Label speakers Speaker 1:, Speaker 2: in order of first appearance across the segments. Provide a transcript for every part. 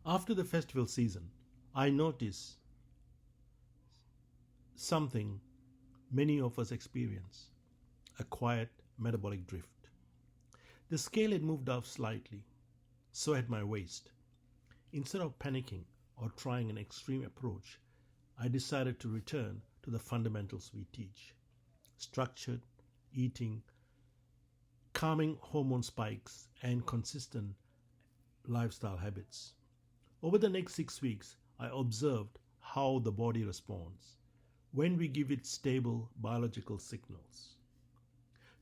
Speaker 1: After the festival season, I notice something many of us experience: a quiet metabolic drift. The scale had moved up slightly, so had my waist. Instead of panicking or trying an extreme approach, I decided to return to the fundamentals we teach: structured eating, calming hormone spikes, and consistent lifestyle habits. Over the next 6 weeks, I observed how the body responds when we give it stable biological signals.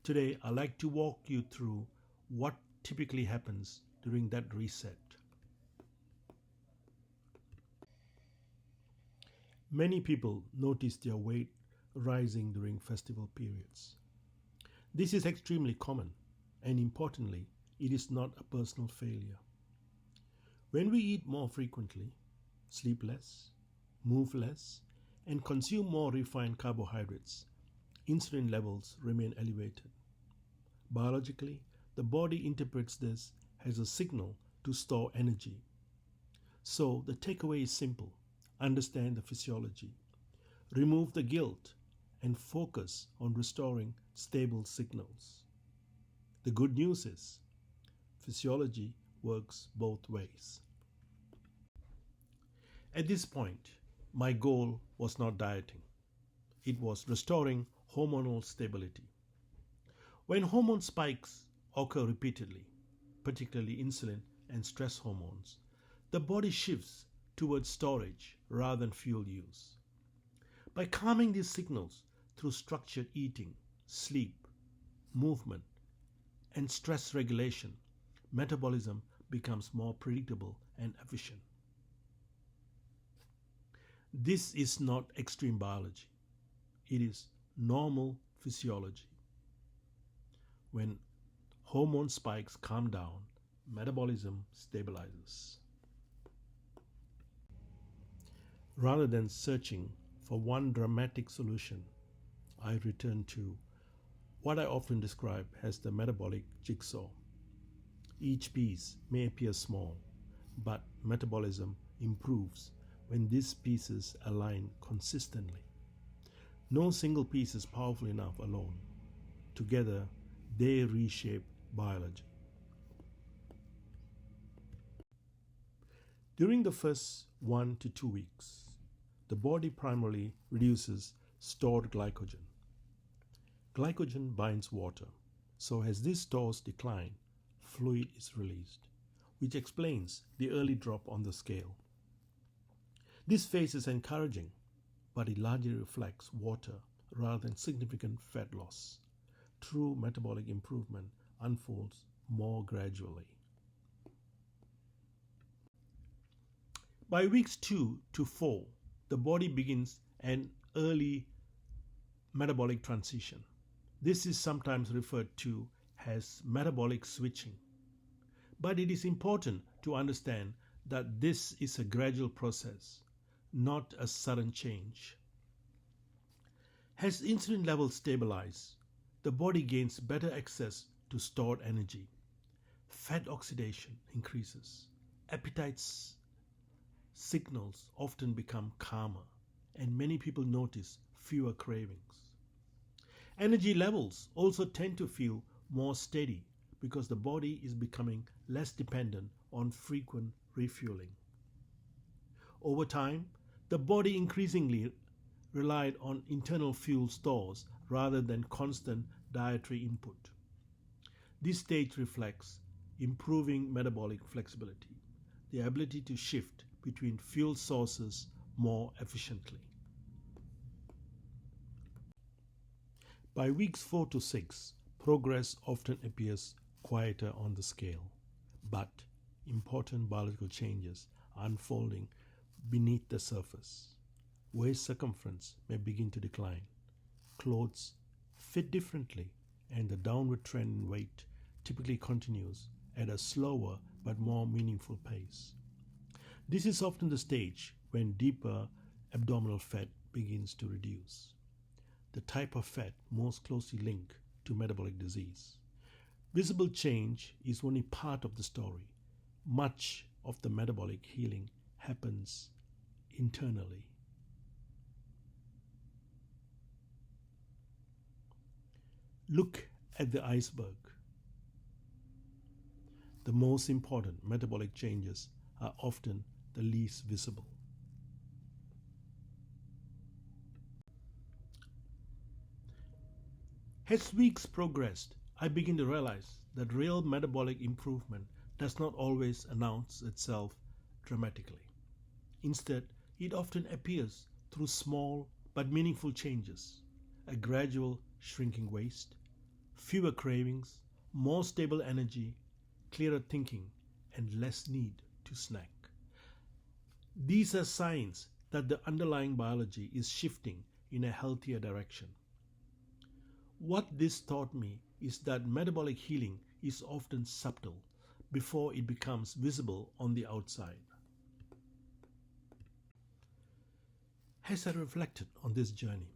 Speaker 1: Today, I'd like to walk you through what typically happens during that reset. Many people notice their weight rising during festival periods. This is extremely common, and importantly, it is not a personal failure. When we eat more frequently, sleep less, move less, and consume more refined carbohydrates, insulin levels remain elevated. Biologically, the body interprets this as a signal to store energy. So the takeaway is simple: understand the physiology, remove the guilt, and focus on restoring stable signals. The good news is physiology works both ways. At this point, my goal was not dieting. It was restoring hormonal stability. When hormone spikes occur repeatedly, particularly insulin and stress hormones, the body shifts towards storage rather than fuel use. By calming these signals through structured eating, sleep, movement, and stress regulation, metabolism becomes more predictable and efficient. This is not extreme biology. It is normal physiology. When hormone spikes calm down, metabolism stabilizes. Rather than searching for one dramatic solution, I return to what I often describe as the metabolic jigsaw. Each piece may appear small, but metabolism improves when these pieces align consistently. No single piece is powerful enough alone. Together, they reshape biology. During the first 1 to 2 weeks, the body primarily reduces stored glycogen. Glycogen binds water, so as these stores decline, fluid is released, which explains the early drop on the scale. This phase is encouraging, but it largely reflects water rather than significant fat loss. True metabolic improvement unfolds more gradually. By weeks 2 to 4, the body begins an early metabolic transition. This is sometimes referred to as metabolic switching. But it is important to understand that this is a gradual process, not a sudden change. As insulin levels stabilize, the body gains better access to stored energy. Fat oxidation increases. Appetite signals often become calmer, and many people notice fewer cravings. Energy levels also tend to feel more steady because the body is becoming less dependent on frequent refueling. Over time, the body increasingly relied on internal fuel stores rather than constant dietary input. This stage reflects improving metabolic flexibility, the ability to shift between fuel sources more efficiently. By weeks 4 to 6, progress often appears quieter on the scale, but important biological changes are unfolding beneath the surface. Waist circumference may begin to decline, clothes fit differently, and the downward trend in weight typically continues at a slower but more meaningful pace. This is often the stage when deeper abdominal fat begins to reduce, the type of fat most closely linked to metabolic disease. Visible change is only part of the story. Much of the metabolic healing happens internally. Look at the iceberg. The most important metabolic changes are often the least visible. As weeks progressed, I began to realize that real metabolic improvement does not always announce itself dramatically. Instead, it often appears through small but meaningful changes: a gradual shrinking waist, fewer cravings, more stable energy, clearer thinking, and less need to snack. These are signs that the underlying biology is shifting in a healthier direction. What this taught me is that metabolic healing is often subtle before it becomes visible on the outside. As I reflected on this journey,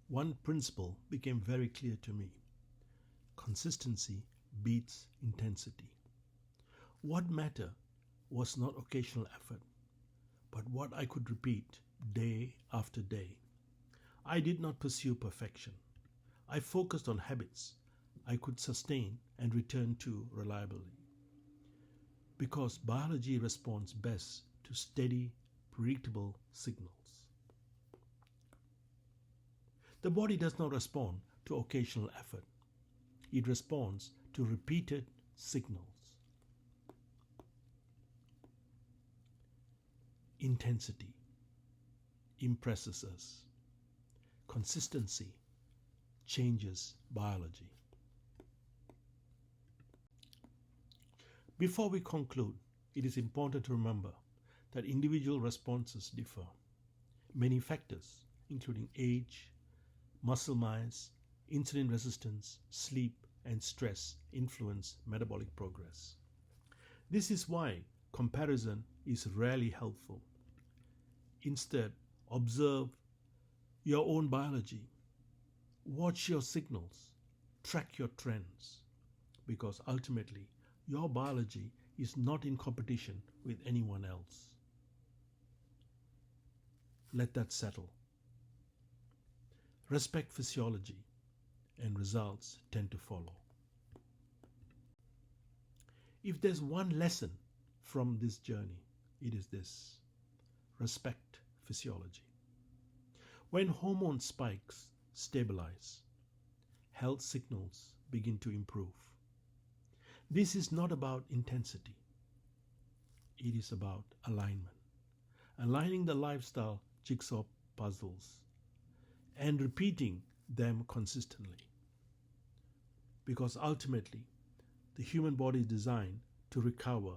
Speaker 1: one principle became very clear to me: consistency beats intensity. What mattered was not occasional effort, but what I could repeat day after day. I did not pursue perfection. I focused on habits I could sustain and return to reliably. Because biology responds best to steady, predictable signals. The body does not respond to occasional effort. It responds to repeated signals. Intensity impresses us. Consistency changes biology. Before we conclude, it is important to remember that individual responses differ. Many factors, including age, muscle mass, insulin resistance, sleep, and stress, influence metabolic progress. This is why comparison is rarely helpful. Instead, observe your own biology. Watch your signals. Track your trends. Because ultimately, your biology is not in competition with anyone else. Let that settle. Respect physiology, and results tend to follow. If there's one lesson from this journey, it is this: respect physiology. When hormone spikes stabilize, health signals begin to improve. This is not about intensity. It is about alignment. Aligning the lifestyle jigsaw puzzles and repeating them consistently. Because ultimately, the human body is designed to recover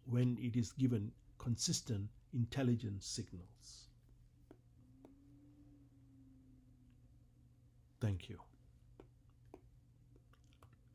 Speaker 1: when it is given consistent, intelligent signals. Thank you.